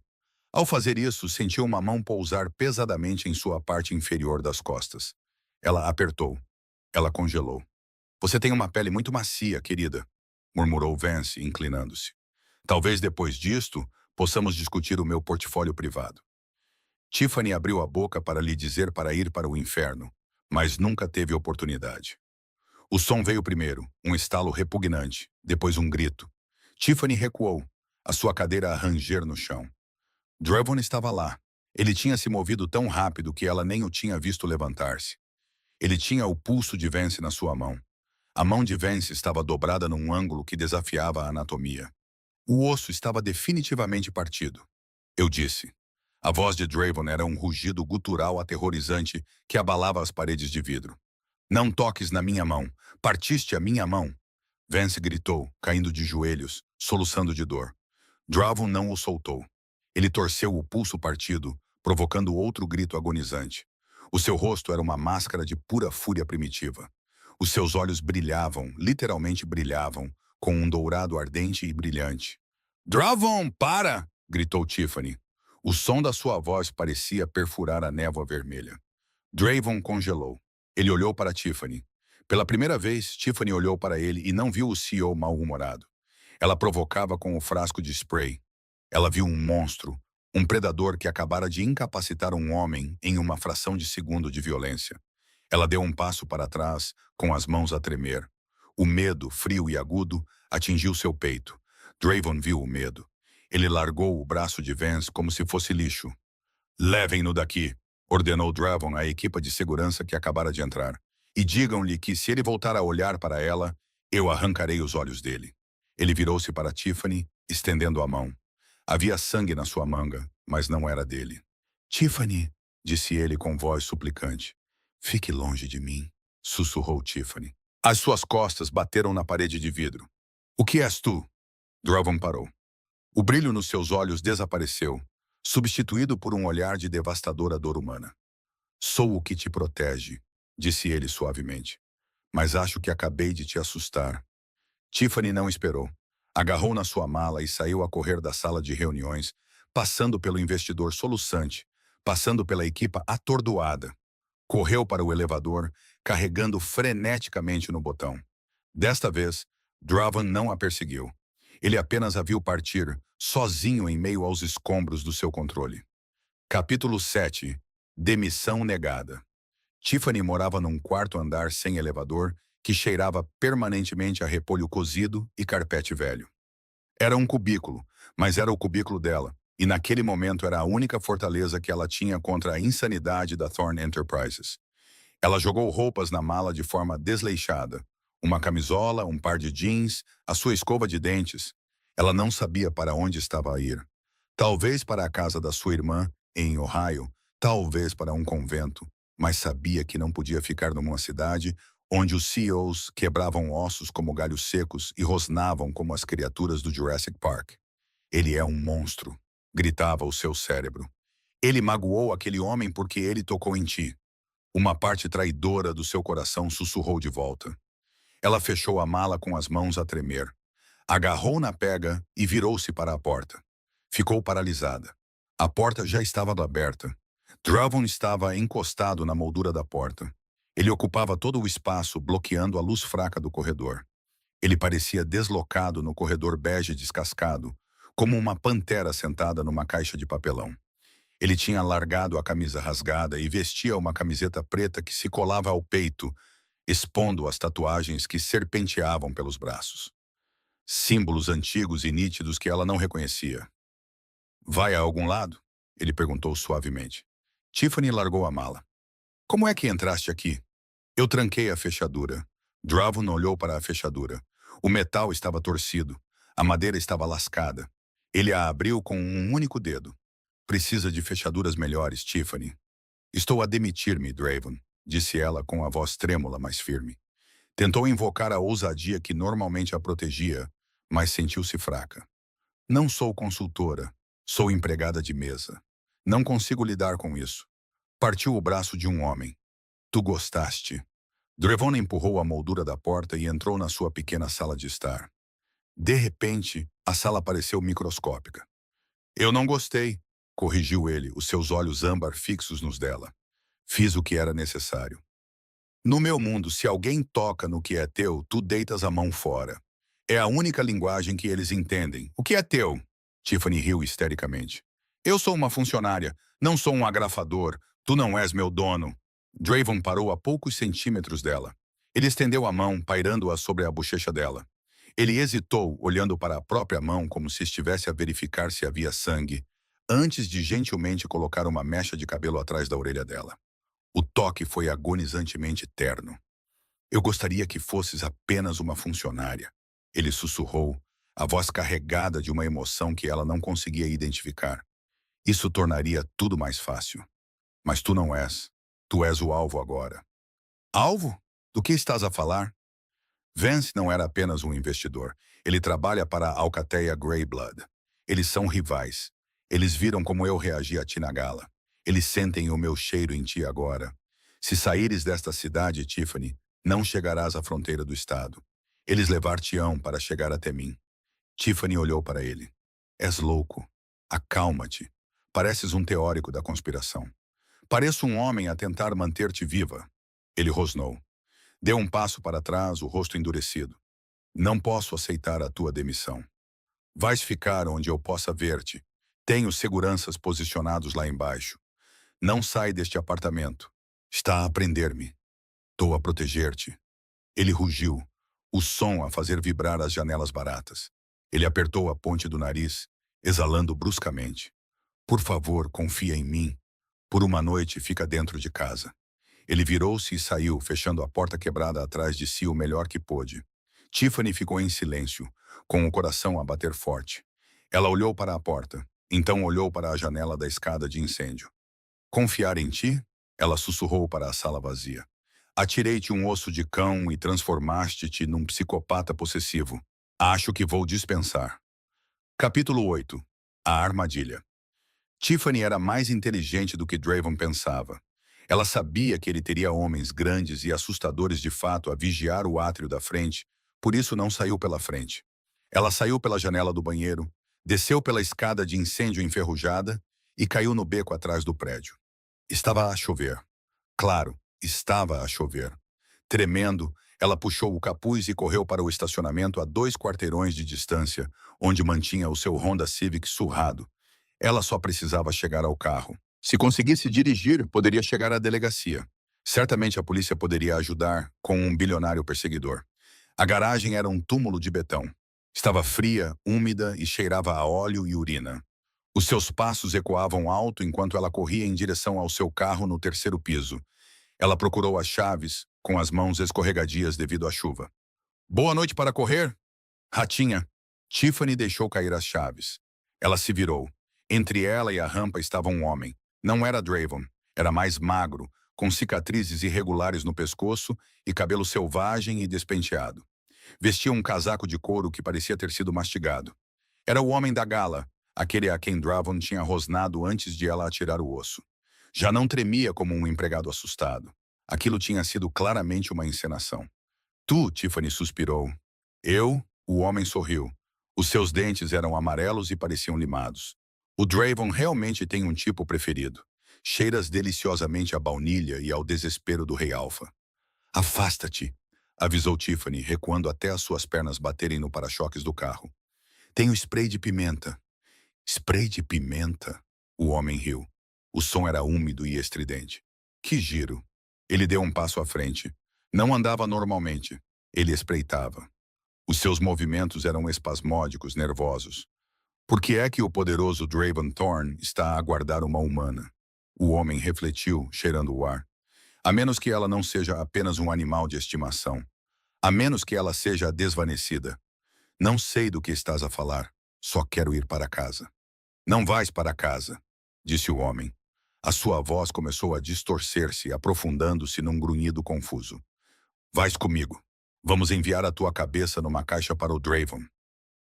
Ao fazer isso, sentiu uma mão pousar pesadamente em sua parte inferior das costas. Ela apertou. Ela congelou. Você tem uma pele muito macia, querida, murmurou Vance, inclinando-se. Talvez depois disto, possamos discutir o meu portfólio privado. Tiffany abriu a boca para lhe dizer para ir para o inferno, mas nunca teve oportunidade. O som veio primeiro, um estalo repugnante, depois um grito. Tiffany recuou, a sua cadeira a ranger no chão. Dravon estava lá. Ele tinha se movido tão rápido que ela nem o tinha visto levantar-se. Ele tinha o pulso de Vance na sua mão. A mão de Vance estava dobrada num ângulo que desafiava a anatomia. O osso estava definitivamente partido. Eu disse. A voz de Dravon era um rugido gutural aterrorizante que abalava as paredes de vidro. Não toques na minha mão. Partiste a minha mão. Vance gritou, caindo de joelhos, soluçando de dor. Dravon não o soltou. Ele torceu o pulso partido, provocando outro grito agonizante. O seu rosto era uma máscara de pura fúria primitiva. Os seus olhos brilhavam, literalmente brilhavam, com um dourado ardente e brilhante. Dravon, para! Gritou Tiffany. O som da sua voz parecia perfurar a névoa vermelha. Dravon congelou. Ele olhou para Tiffany. Pela primeira vez, Tiffany olhou para ele e não viu o CEO mal-humorado. Ela provocava com o frasco de spray. Ela viu um monstro, um predador que acabara de incapacitar um homem em uma fração de segundo de violência. Ela deu um passo para trás, com as mãos a tremer. O medo, frio e agudo, atingiu seu peito. Dravon viu o medo. Ele largou o braço de Vance como se fosse lixo. Levem-no daqui, ordenou Dravon à equipa de segurança que acabara de entrar. E digam-lhe que se ele voltar a olhar para ela, eu arrancarei os olhos dele. Ele virou-se para Tiffany, estendendo a mão. Havia sangue na sua manga, mas não era dele. Tiffany, disse ele com voz suplicante. Fique longe de mim, sussurrou Tiffany. As suas costas bateram na parede de vidro. O que és tu? Dravon parou. O brilho nos seus olhos desapareceu, substituído por um olhar de devastadora dor humana. Sou o que te protege, disse ele suavemente. Mas acho que acabei de te assustar. Tiffany não esperou. Agarrou na sua mala e saiu a correr da sala de reuniões, passando pelo investidor soluçante, passando pela equipa atordoada. Correu para o elevador, carregando freneticamente no botão. Desta vez, Dravon não a perseguiu. Ele apenas a viu partir, sozinho em meio aos escombros do seu controle. Capítulo 7. Demissão negada. Tiffany morava num quarto andar sem elevador que cheirava permanentemente a repolho cozido e carpete velho. Era um cubículo, mas era o cubículo dela, e naquele momento era a única fortaleza que ela tinha contra a insanidade da Thorn Enterprises. Ela jogou roupas na mala de forma desleixada. Uma camisola, um par de jeans, a sua escova de dentes. Ela não sabia para onde estava a ir. Talvez para a casa da sua irmã, em Ohio, talvez para um convento, mas sabia que não podia ficar numa cidade onde os CEOs quebravam ossos como galhos secos e rosnavam como as criaturas do Jurassic Park. Ele é um monstro, gritava o seu cérebro. Ele magoou aquele homem porque ele tocou em ti. Uma parte traidora do seu coração sussurrou de volta. Ela fechou a mala com as mãos a tremer. Agarrou na pega e virou-se para a porta. Ficou paralisada. A porta já estava aberta. Dravon estava encostado na moldura da porta. Ele ocupava todo o espaço, bloqueando a luz fraca do corredor. Ele parecia deslocado no corredor bege descascado, como uma pantera sentada numa caixa de papelão. Ele tinha largado a camisa rasgada e vestia uma camiseta preta que se colava ao peito, expondo as tatuagens que serpenteavam pelos braços. símbolos antigos e nítidos que ela não reconhecia. Vai a algum lado? Ele perguntou suavemente. Tiffany largou a mala. Como é que entraste aqui? Eu tranquei a fechadura. Dravon olhou para a fechadura. O metal estava torcido. A madeira estava lascada. Ele a abriu com um único dedo. Precisa de fechaduras melhores, Tiffany. Estou a demitir-me, Dravon, disse ela com a voz trêmula, mas firme. Tentou invocar a ousadia que normalmente a protegia, mas sentiu-se fraca. Não sou consultora. Sou empregada de mesa. Não consigo lidar com isso. Partiu o braço de um homem. Tu gostaste. Dravon empurrou a moldura da porta e entrou na sua pequena sala de estar. De repente, a sala pareceu microscópica. Eu não gostei, corrigiu ele, os seus olhos âmbar fixos nos dela. Fiz o que era necessário. No meu mundo, se alguém toca no que é teu, tu deitas a mão fora. É a única linguagem que eles entendem. O que é teu? Tiffany riu histericamente. Eu sou uma funcionária, não sou um agrafador. Tu não és meu dono. Dravon parou a poucos centímetros dela. Ele estendeu a mão, pairando-a sobre a bochecha dela. Ele hesitou, olhando para a própria mão como se estivesse a verificar se havia sangue, antes de gentilmente colocar uma mecha de cabelo atrás da orelha dela. O toque foi agonizantemente terno. Eu gostaria que fosses apenas uma funcionária. Ele sussurrou, a voz carregada de uma emoção que ela não conseguia identificar. Isso tornaria tudo mais fácil. Mas tu não és. Tu és o alvo agora. Alvo? Do que estás a falar? Vance não era apenas um investidor. Ele trabalha para a Alcateia Greyblood. Eles são rivais. Eles viram como eu reagi a ti na gala. Eles sentem o meu cheiro em ti agora. Se saíres desta cidade, Tiffany, não chegarás à fronteira do estado. Eles levar-te-ão para chegar até mim. Tiffany olhou para ele. És louco. Acalma-te. Pareces um teórico da conspiração. Pareço um homem a tentar manter-te viva. Ele rosnou. Deu um passo para trás, o rosto endurecido. Não posso aceitar a tua demissão. Vais ficar onde eu possa ver-te. Tenho seguranças posicionados lá embaixo. Não sai deste apartamento. Está a prender-me. Estou a proteger-te. Ele rugiu, o som a fazer vibrar as janelas baratas. Ele apertou a ponte do nariz, exalando bruscamente. Por favor, confia em mim. Por uma noite, fica dentro de casa. Ele virou-se e saiu, fechando a porta quebrada atrás de si o melhor que pôde. Tiffany ficou em silêncio, com o coração a bater forte. Ela olhou para a porta, então olhou para a janela da escada de incêndio. Confiar em ti? Ela sussurrou para a sala vazia. Atirei-te um osso de cão e transformaste-te num psicopata possessivo. Acho que vou dispensar. Capítulo 8. A armadilha. Tiffany era mais inteligente do que Dravon pensava. Ela sabia que ele teria homens grandes e assustadores de fato a vigiar o átrio da frente, por isso não saiu pela frente. Ela saiu pela janela do banheiro, desceu pela escada de incêndio enferrujada e caiu no beco atrás do prédio. Estava a chover. Claro, estava a chover. Tremendo, ela puxou o capuz e correu para o estacionamento a 2 quarteirões de distância, onde mantinha o seu Honda Civic surrado. Ela só precisava chegar ao carro. Se conseguisse dirigir, poderia chegar à delegacia. Certamente a polícia poderia ajudar com um bilionário perseguidor. A garagem era um túmulo de betão. Estava fria, úmida e cheirava a óleo e urina. Os seus passos ecoavam alto enquanto ela corria em direção ao seu carro no terceiro piso. Ela procurou as chaves, com as mãos escorregadias devido à chuva. Boa noite para correr? Ratinha. Tiffany deixou cair as chaves. Ela se virou. Entre ela e a rampa estava um homem. Não era Dravon. Era mais magro, com cicatrizes irregulares no pescoço e cabelo selvagem e despenteado. Vestia um casaco de couro que parecia ter sido mastigado. Era o homem da gala, aquele a quem Dravon tinha rosnado antes de ela atirar o osso. Já não tremia como um empregado assustado. Aquilo tinha sido claramente uma encenação. Tu, Tiffany suspirou. Eu? O homem sorriu. Os seus dentes eram amarelos e pareciam limados. O Dravon realmente tem um tipo preferido. Cheiras deliciosamente à baunilha e ao desespero do rei alfa. Afasta-te, avisou Tiffany, recuando até as suas pernas baterem no para-choques do carro. Tenho spray de pimenta. Spray de pimenta? O homem riu. O som era úmido e estridente. Que giro. Ele deu um passo à frente. Não andava normalmente. Ele espreitava. Os seus movimentos eram espasmódicos, nervosos. Por que é que o poderoso Draven Thorn está a aguardar uma humana? O homem refletiu, cheirando o ar. A menos que ela não seja apenas um animal de estimação. A menos que ela seja desvanecida. Não sei do que estás a falar. Só quero ir para casa. Não vais para casa, disse o homem. A sua voz começou a distorcer-se, aprofundando-se num grunhido confuso. Vais comigo. Vamos enviar a tua cabeça numa caixa para o Draven.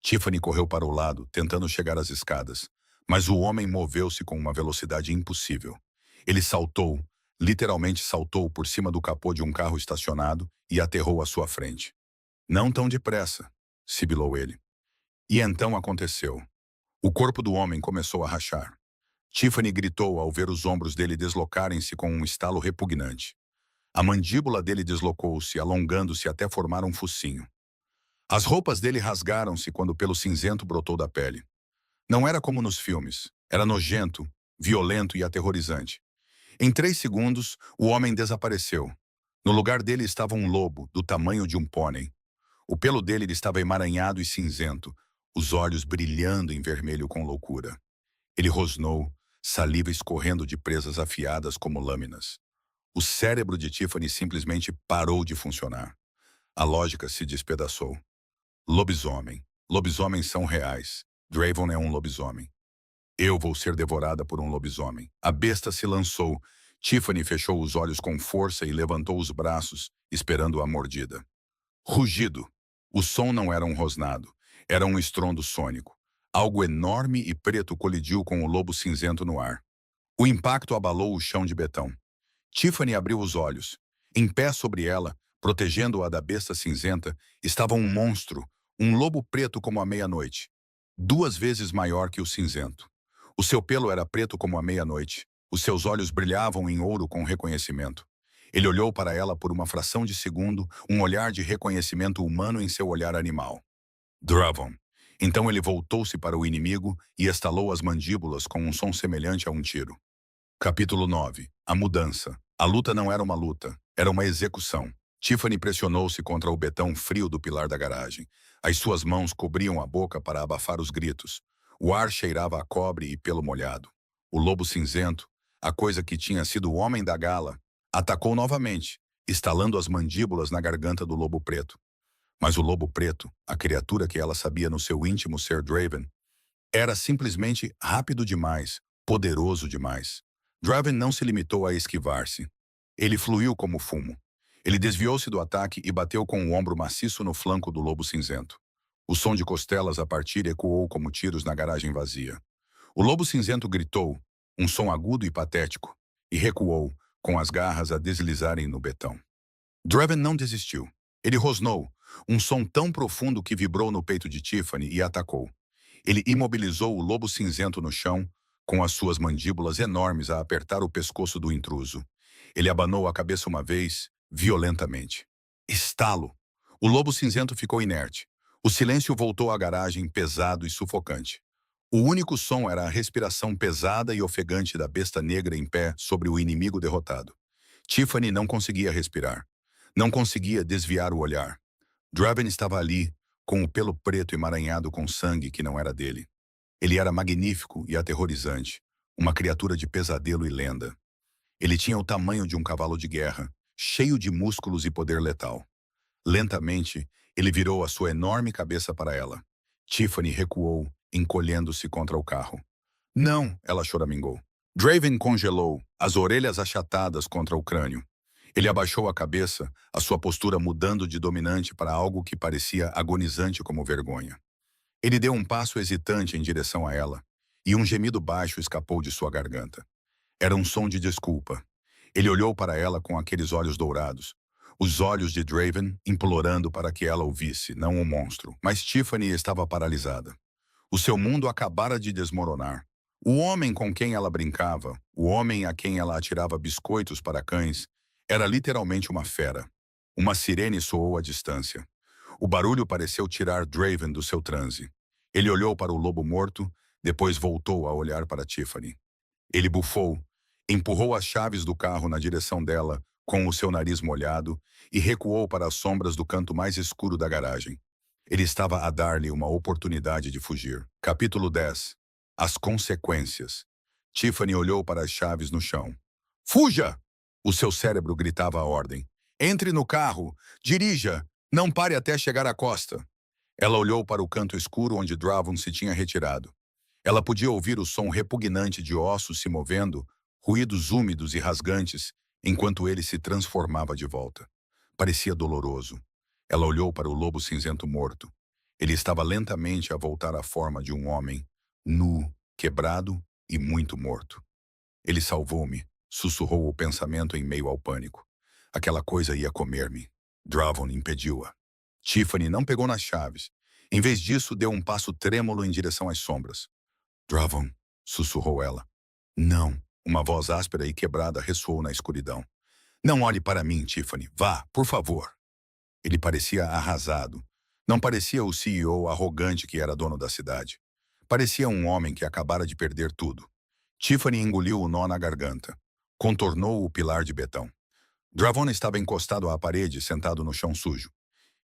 Tiffany correu para o lado, tentando chegar às escadas. Mas o homem moveu-se com uma velocidade impossível. Ele saltou, literalmente saltou por cima do capô de um carro estacionado e aterrou à sua frente. Não tão depressa, sibilou ele. E então aconteceu. O corpo do homem começou a rachar. Tiffany gritou ao ver os ombros dele deslocarem-se com um estalo repugnante. A mandíbula dele deslocou-se, alongando-se até formar um focinho. As roupas dele rasgaram-se quando o pelo cinzento brotou da pele. Não era como nos filmes. Era nojento, violento e aterrorizante. Em 3 segundos, o homem desapareceu. No lugar dele estava um lobo, do tamanho de um pônei. O pelo dele estava emaranhado e cinzento, os olhos brilhando em vermelho com loucura. Ele rosnou, saliva escorrendo de presas afiadas como lâminas. O cérebro de Tiffany simplesmente parou de funcionar. A lógica se despedaçou. Lobisomem. Lobisomens são reais. Draven é um lobisomem. Eu vou ser devorada por um lobisomem. A besta se lançou. Tiffany fechou os olhos com força e levantou os braços, esperando a mordida. Rugido. O som não era um rosnado. Era um estrondo sônico. Algo enorme e preto colidiu com o lobo cinzento no ar. O impacto abalou o chão de betão. Tiffany abriu os olhos. Em pé sobre ela, protegendo-a da besta cinzenta, estava um monstro, um lobo preto como a meia-noite. 2 vezes maior que o cinzento. O seu pelo era preto como a meia-noite. Os seus olhos brilhavam em ouro com reconhecimento. Ele olhou para ela por uma fração de segundo, um olhar de reconhecimento humano em seu olhar animal. Draven. Então ele voltou-se para o inimigo e estalou as mandíbulas com um som semelhante a um tiro. Capítulo 9. A mudança. A luta não era uma luta, era uma execução. Tiffany pressionou-se contra o betão frio do pilar da garagem. As suas mãos cobriam a boca para abafar os gritos. O ar cheirava a cobre e pelo molhado. O lobo cinzento, a coisa que tinha sido o homem da gala, atacou novamente, estalando as mandíbulas na garganta do lobo preto. Mas o lobo preto, a criatura que ela sabia no seu íntimo ser Draven, era simplesmente rápido demais, poderoso demais. Draven não se limitou a esquivar-se. Ele fluiu como fumo. Ele desviou-se do ataque e bateu com o ombro maciço no flanco do lobo cinzento. O som de costelas a partir ecoou como tiros na garagem vazia. O lobo cinzento gritou, um som agudo e patético, e recuou, com as garras a deslizarem no betão. Draven não desistiu. Ele rosnou, um som tão profundo que vibrou no peito de Tiffany e atacou. Ele imobilizou o lobo cinzento no chão, com as suas mandíbulas enormes a apertar o pescoço do intruso. Ele abanou a cabeça uma vez, violentamente. Estalo! O lobo cinzento ficou inerte. O silêncio voltou à garagem, pesado e sufocante. O único som era a respiração pesada e ofegante da besta negra em pé sobre o inimigo derrotado. Tiffany não conseguia respirar. Não conseguia desviar o olhar. Draven estava ali, com o pelo preto emaranhado com sangue que não era dele. Ele era magnífico e aterrorizante, uma criatura de pesadelo e lenda. Ele tinha o tamanho de um cavalo de guerra, cheio de músculos e poder letal. Lentamente, ele virou a sua enorme cabeça para ela. Tiffany recuou, encolhendo-se contra o carro. Não, ela choramingou. Draven congelou, as orelhas achatadas contra o crânio. Ele abaixou a cabeça, a sua postura mudando de dominante para algo que parecia agonizante como vergonha. Ele deu um passo hesitante em direção a ela, e um gemido baixo escapou de sua garganta. Era um som de desculpa. Ele olhou para ela com aqueles olhos dourados, os olhos de Draven implorando para que ela ouvisse, não o monstro. Mas Tiffany estava paralisada. O seu mundo acabara de desmoronar. O homem com quem ela brincava, o homem a quem ela atirava biscoitos para cães, era literalmente uma fera. Uma sirene soou à distância. O barulho pareceu tirar Draven do seu transe. Ele olhou para o lobo morto, depois voltou a olhar para Tiffany. Ele bufou, empurrou as chaves do carro na direção dela, com o seu nariz molhado, e recuou para as sombras do canto mais escuro da garagem. Ele estava a dar-lhe uma oportunidade de fugir. Capítulo 10. As consequências. Tiffany olhou para as chaves no chão. Fuja! O seu cérebro gritava a ordem. Entre no carro! Dirija! Não pare até chegar à costa! Ela olhou para o canto escuro onde Dravon se tinha retirado. Ela podia ouvir o som repugnante de ossos se movendo, ruídos úmidos e rasgantes, enquanto ele se transformava de volta. Parecia doloroso. Ela olhou para o lobo cinzento morto. Ele estava lentamente a voltar à forma de um homem, nu, quebrado e muito morto. Ele salvou-me, sussurrou o pensamento em meio ao pânico. Aquela coisa ia comer-me. Dravon impediu-a. Tiffany não pegou nas chaves. Em vez disso, deu um passo trêmulo em direção às sombras. Dravon, sussurrou ela. Não. Uma voz áspera e quebrada ressoou na escuridão. Não olhe para mim, Tiffany. Vá, por favor. Ele parecia arrasado. Não parecia o CEO arrogante que era dono da cidade. Parecia um homem que acabara de perder tudo. Tiffany engoliu o nó na garganta. Contornou o pilar de betão. Dravon estava encostado à parede, sentado no chão sujo.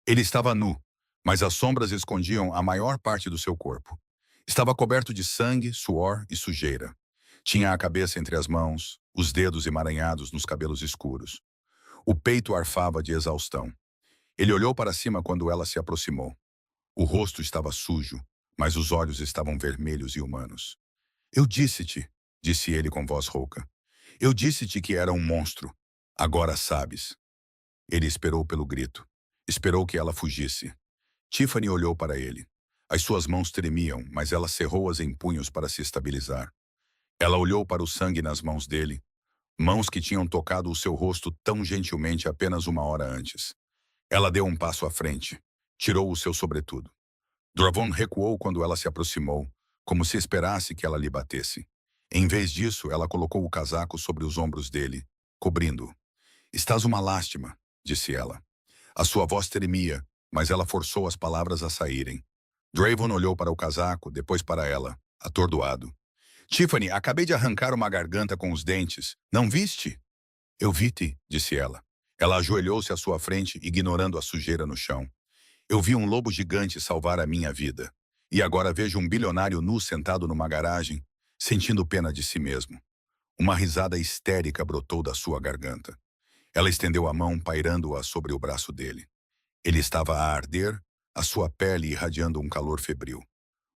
Ele estava nu, mas as sombras escondiam a maior parte do seu corpo. Estava coberto de sangue, suor e sujeira. Tinha a cabeça entre as mãos, os dedos emaranhados nos cabelos escuros. O peito arfava de exaustão. Ele olhou para cima quando ela se aproximou. O rosto estava sujo, mas os olhos estavam vermelhos e humanos. Eu disse-te, disse ele com voz rouca. Eu disse-te que era um monstro. Agora sabes. Ele esperou pelo grito. Esperou que ela fugisse. Tiffany olhou para ele. As suas mãos tremiam, mas ela cerrou-as em punhos para se estabilizar. Ela olhou para o sangue nas mãos dele, mãos que tinham tocado o seu rosto tão gentilmente apenas uma hora antes. Ela deu um passo à frente. Tirou o seu sobretudo. Dravon recuou quando ela se aproximou, como se esperasse que ela lhe batesse. Em vez disso, ela colocou o casaco sobre os ombros dele, cobrindo-o. Estás uma lástima, disse ela. A sua voz tremia, mas ela forçou as palavras a saírem. Dravon olhou para o casaco, depois para ela, atordoado. Tiffany, acabei de arrancar uma garganta com os dentes. Não viste? Eu vi-te, disse ela. Ela ajoelhou-se à sua frente, ignorando a sujeira no chão. Eu vi um lobo gigante salvar a minha vida. E agora vejo um bilionário nu sentado numa garagem, sentindo pena de si mesmo. Uma risada histérica brotou da sua garganta. Ela estendeu a mão, pairando-a sobre o braço dele. Ele estava a arder, a sua pele irradiando um calor febril.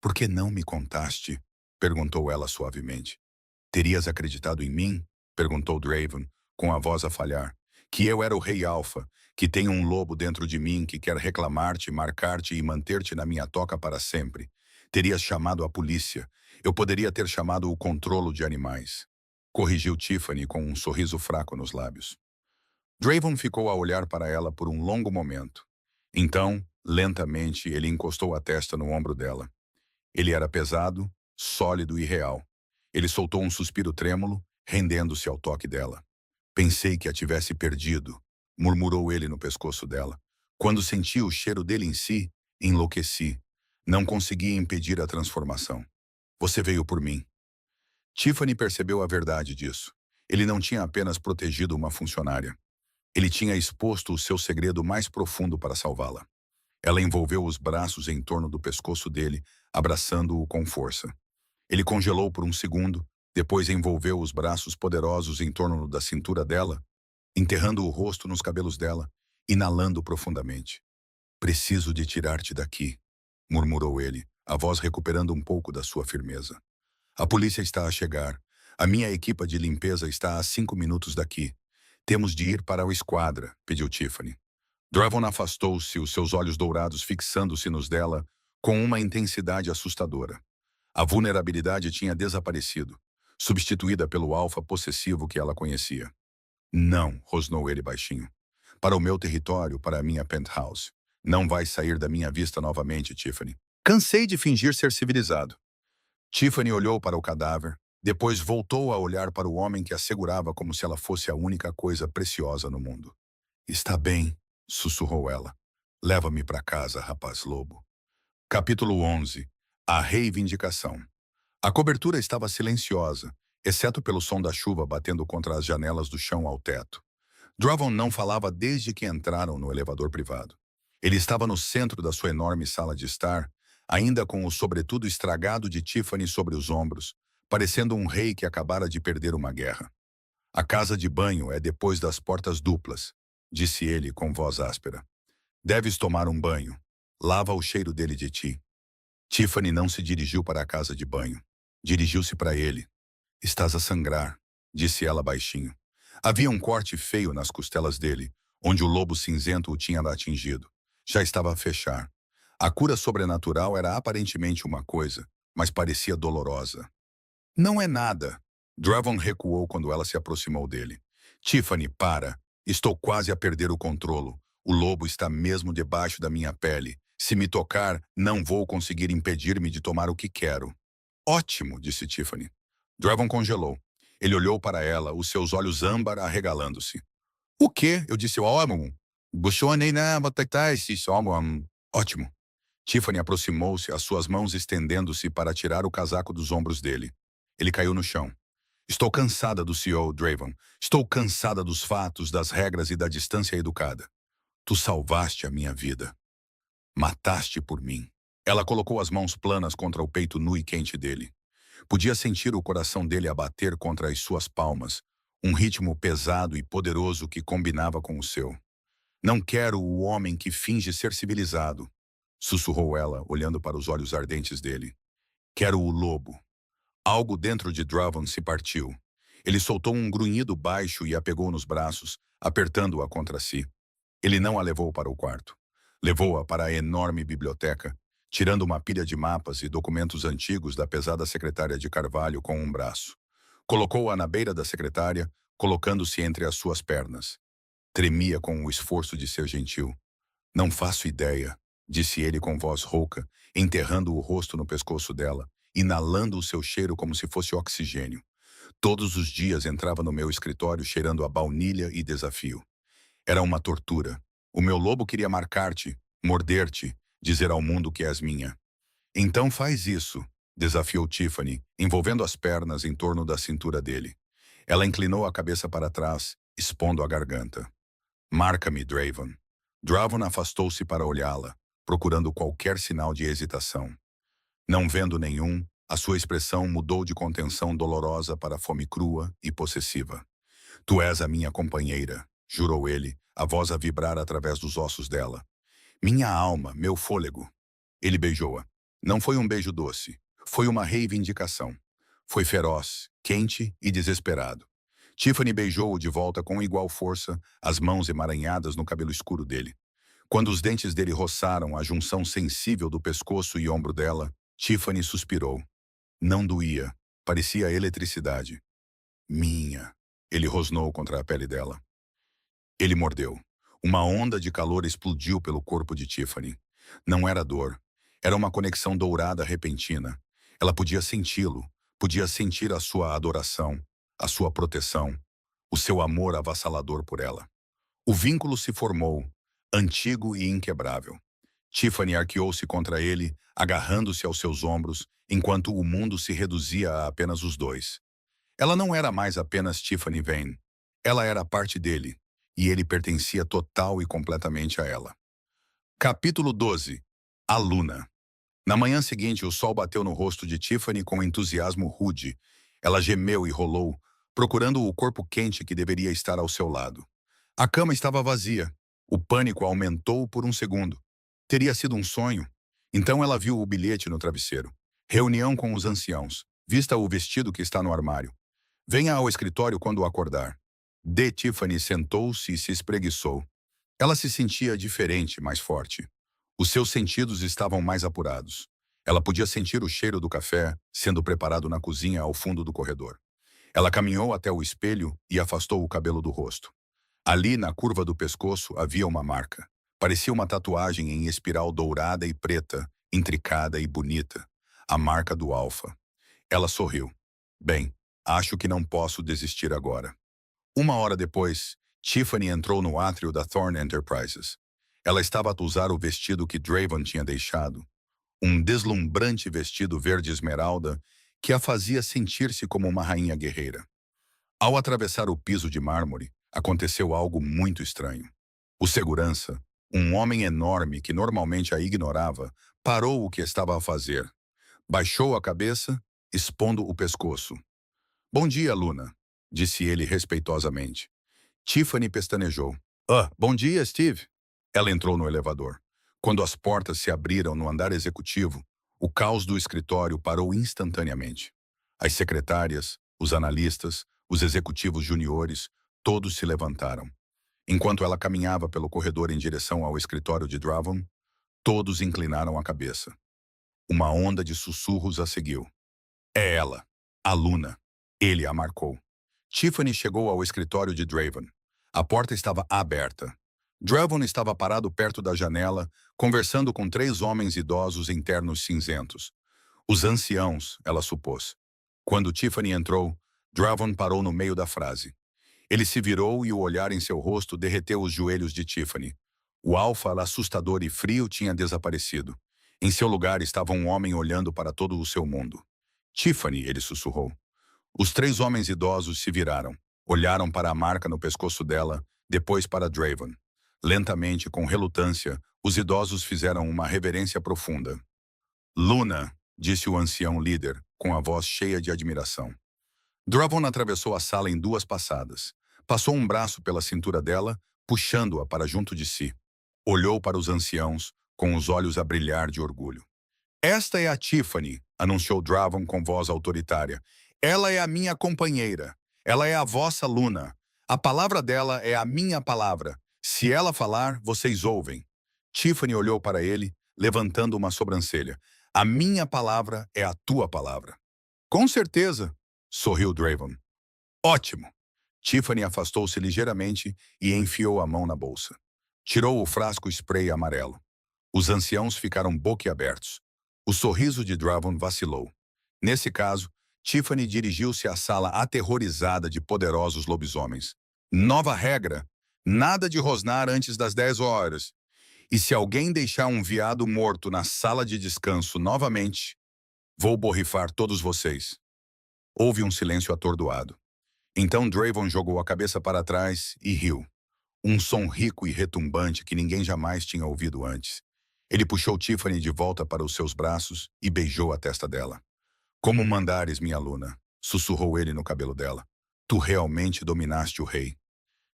Por que não me contaste? Perguntou ela suavemente. Terias acreditado em mim? Perguntou Draven, com a voz a falhar. Que eu era o rei Alfa, que tem um lobo dentro de mim que quer reclamar-te, marcar-te e manter-te na minha toca para sempre. Terias chamado a polícia. Eu poderia ter chamado o controlo de animais. Corrigiu Tiffany com um sorriso fraco nos lábios. Draven ficou a olhar para ela por um longo momento. Então, lentamente, ele encostou a testa no ombro dela. Ele era pesado, sólido e real. Ele soltou um suspiro trêmulo, rendendo-se ao toque dela. Pensei que a tivesse perdido, murmurou ele no pescoço dela. Quando senti o cheiro dele em si, enlouqueci. Não consegui impedir a transformação. Você veio por mim. Tiffany percebeu a verdade disso. Ele não tinha apenas protegido uma funcionária. Ele tinha exposto o seu segredo mais profundo para salvá-la. Ela envolveu os braços em torno do pescoço dele, abraçando-o com força. Ele congelou por um segundo, depois envolveu os braços poderosos em torno da cintura dela, enterrando o rosto nos cabelos dela, inalando profundamente. Preciso de tirar-te daqui, murmurou ele, a voz recuperando um pouco da sua firmeza. A polícia está a chegar. A minha equipa de limpeza está a 5 minutos daqui. Temos de ir para a esquadra, pediu Tiffany. Dravon afastou-se, os seus olhos dourados fixando-se nos dela, com uma intensidade assustadora. A vulnerabilidade tinha desaparecido, substituída pelo alfa possessivo que ela conhecia. Não, rosnou ele baixinho. Para o meu território, para a minha penthouse. Não vai sair da minha vista novamente, Tiffany. Cansei de fingir ser civilizado. Tiffany olhou para o cadáver, depois voltou a olhar para o homem que a segurava como se ela fosse a única coisa preciosa no mundo. Está bem, sussurrou ela. Leva-me para casa, rapaz lobo. Capítulo 11. A reivindicação. A cobertura estava silenciosa, exceto pelo som da chuva batendo contra as janelas do chão ao teto. Dravon não falava desde que entraram no elevador privado. Ele estava no centro da sua enorme sala de estar, ainda com o sobretudo estragado de Tiffany sobre os ombros, parecendo um rei que acabara de perder uma guerra. A casa de banho é depois das portas duplas, disse ele com voz áspera. Deves tomar um banho. Lava o cheiro dele de ti. Tiffany não se dirigiu para a casa de banho. Dirigiu-se para ele. Estás a sangrar, disse ela baixinho. Havia um corte feio nas costelas dele, onde o lobo cinzento o tinha atingido. Já estava a fechar. A cura sobrenatural era aparentemente uma coisa, mas parecia dolorosa. Não é nada. Dravon recuou quando ela se aproximou dele. Tiffany, para. Estou quase a perder o controlo. O lobo está mesmo debaixo da minha pele. Se me tocar, não vou conseguir impedir-me de tomar o que quero. Ótimo, disse Tiffany. Dravon congelou. Ele olhou para ela, os seus olhos âmbar arregalando-se. O quê? Eu disse, ótimo. Buchonei na batatais, ótimo. Tiffany aproximou-se, as suas mãos estendendo-se para tirar o casaco dos ombros dele. Ele caiu no chão. Estou cansada do CEO, Dravon. Estou cansada dos fatos, das regras e da distância educada. Tu salvaste a minha vida. Mataste por mim. Ela colocou as mãos planas contra o peito nu e quente dele. Podia sentir o coração dele a bater contra as suas palmas, um ritmo pesado e poderoso que combinava com o seu. Não quero o homem que finge ser civilizado, sussurrou ela, olhando para os olhos ardentes dele. Quero o lobo. Algo dentro de Dravon se partiu. Ele soltou um grunhido baixo e a pegou nos braços, apertando-a contra si. Ele não a levou para o quarto. Levou-a para a enorme biblioteca, tirando uma pilha de mapas e documentos antigos da pesada secretária de Carvalho com um braço. Colocou-a na beira da secretária, colocando-se entre as suas pernas. Tremia com o esforço de ser gentil. Não faço ideia, disse ele com voz rouca, enterrando o rosto no pescoço dela, inalando o seu cheiro como se fosse oxigênio. Todos os dias entrava no meu escritório cheirando a baunilha e desafio. Era uma tortura. O meu lobo queria marcar-te, morder-te, dizer ao mundo que és minha. Então faz isso, desafiou Tiffany, envolvendo as pernas em torno da cintura dele. Ela inclinou a cabeça para trás, expondo a garganta. Marca-me, Dravon. Dravon afastou-se para olhá-la, procurando qualquer sinal de hesitação. Não vendo nenhum, a sua expressão mudou de contenção dolorosa para fome crua e possessiva. Tu és a minha companheira, jurou ele, a voz a vibrar através dos ossos dela. Minha alma, meu fôlego. Ele beijou-a. Não foi um beijo doce. Foi uma reivindicação. Foi feroz, quente e desesperado. Tiffany beijou-o de volta com igual força, as mãos emaranhadas no cabelo escuro dele. Quando os dentes dele roçaram a junção sensível do pescoço e ombro dela, Tiffany suspirou. Não doía. Parecia eletricidade. Minha. Ele rosnou contra a pele dela. Ele mordeu. Uma onda de calor explodiu pelo corpo de Tiffany. Não era dor. Era uma conexão dourada repentina. Ela podia senti-lo. Podia sentir a sua adoração, a sua proteção, o seu amor avassalador por ela. O vínculo se formou, antigo e inquebrável. Tiffany arqueou-se contra ele, agarrando-se aos seus ombros, enquanto o mundo se reduzia a apenas os dois. Ela não era mais apenas Tiffany Vane. Ela era parte dele, e ele pertencia total e completamente a ela. Capítulo 12. A Luna. Na manhã seguinte, o sol bateu no rosto de Tiffany com entusiasmo rude. Ela gemeu e rolou, procurando o corpo quente que deveria estar ao seu lado. A cama estava vazia. O pânico aumentou por um segundo. Teria sido um sonho? Então ela viu o bilhete no travesseiro. Reunião com os anciãos. Vista o vestido que está no armário. Venha ao escritório quando acordar. Tiffany sentou-se e se espreguiçou. Ela se sentia diferente, mais forte. Os seus sentidos estavam mais apurados. Ela podia sentir o cheiro do café sendo preparado na cozinha ao fundo do corredor. Ela caminhou até o espelho e afastou o cabelo do rosto. Ali, na curva do pescoço, havia uma marca. Parecia uma tatuagem em espiral dourada e preta, intricada e bonita. A marca do alfa. Ela sorriu. Bem, acho que não posso desistir agora. Uma hora depois, Tiffany entrou no átrio da Thorne Enterprises. Ela estava a usar o vestido que Dravon tinha deixado. Um deslumbrante vestido verde esmeralda que a fazia sentir-se como uma rainha guerreira. Ao atravessar o piso de mármore, aconteceu algo muito estranho. O segurança, Um homem enorme que normalmente a ignorava parou o que estava a fazer, baixou a cabeça, expondo o pescoço. Bom dia, Luna, disse ele respeitosamente. Tiffany pestanejou. Bom dia, Steve. Ela entrou no elevador. Quando as portas se abriram no andar executivo, o caos do escritório parou instantaneamente. As secretárias, os analistas, os executivos juniores, todos se levantaram. Enquanto ela caminhava pelo corredor em direção ao escritório de Dravon, todos inclinaram a cabeça. Uma onda de sussurros a seguiu. É ela, a Luna. Ele a marcou. Tiffany chegou ao escritório de Draven. A porta estava aberta. Dravon estava parado perto da janela, conversando com 3 homens idosos em ternos cinzentos. Os anciãos, ela supôs. Quando Tiffany entrou, Dravon parou no meio da frase. Ele se virou e o olhar em seu rosto derreteu os joelhos de Tiffany. O alfa assustador e frio tinha desaparecido. Em seu lugar estava um homem olhando para todo o seu mundo. Tiffany, ele sussurrou. Os 3 homens idosos se viraram, olharam para a marca no pescoço dela, depois para Draven. Lentamente, com relutância, os idosos fizeram uma reverência profunda. Luna, disse o ancião líder, com a voz cheia de admiração. Dravon atravessou a sala em 2 passadas. Passou um braço pela cintura dela, puxando-a para junto de si. Olhou para os anciãos, com os olhos a brilhar de orgulho. Esta é a Tiffany, anunciou Dravon com voz autoritária. Ela é a minha companheira. Ela é a vossa Luna. A palavra dela é a minha palavra. Se ela falar, vocês ouvem. Tiffany olhou para ele, levantando uma sobrancelha. A minha palavra é a tua palavra. Com certeza, sorriu Dravon. Ótimo. Tiffany afastou-se ligeiramente e enfiou a mão na bolsa. Tirou o frasco spray amarelo. Os anciãos ficaram boquiabertos. O sorriso de Dravon vacilou. Nesse caso, Tiffany dirigiu-se à sala aterrorizada de poderosos lobisomens. Nova regra: nada de rosnar antes das 10 horas. E se alguém deixar um veado morto na sala de descanso novamente, vou borrifar todos vocês. Houve um silêncio atordoado. Então Dravon jogou a cabeça para trás e riu. Um som rico e retumbante que ninguém jamais tinha ouvido antes. Ele puxou Tiffany de volta para os seus braços e beijou a testa dela. Como mandares, minha Luna, sussurrou ele no cabelo dela. Tu realmente dominaste o rei.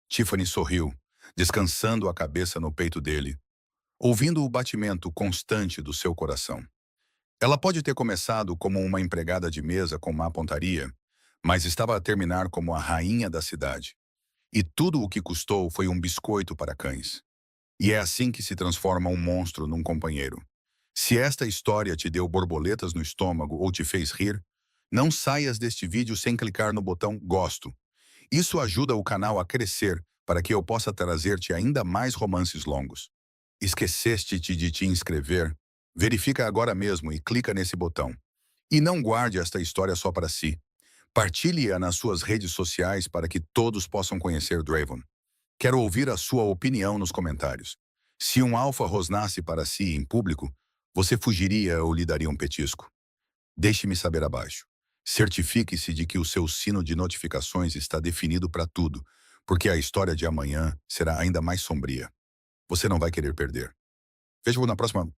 Tiffany sorriu, descansando a cabeça no peito dele, ouvindo o batimento constante do seu coração. Ela pode ter começado como uma empregada de mesa com má pontaria, mas estava a terminar como a rainha da cidade. E tudo o que custou foi um biscoito para cães. E é assim que se transforma um monstro num companheiro. Se esta história te deu borboletas no estômago ou te fez rir, não saias deste vídeo sem clicar no botão Gosto. Isso ajuda o canal a crescer para que eu possa trazer-te ainda mais romances longos. Esqueceste-te de te inscrever? Verifica agora mesmo e clica nesse botão. E não guarde esta história só para si. Partilhe-a nas suas redes sociais para que todos possam conhecer Dravon. Quero ouvir a sua opinião nos comentários. Se um alfa rosnasse para si em público, você fugiria ou lhe daria um petisco? Deixe-me saber abaixo. Certifique-se de que o seu sino de notificações está definido para tudo, porque a história de amanhã será ainda mais sombria. Você não vai querer perder. Vejo na próxima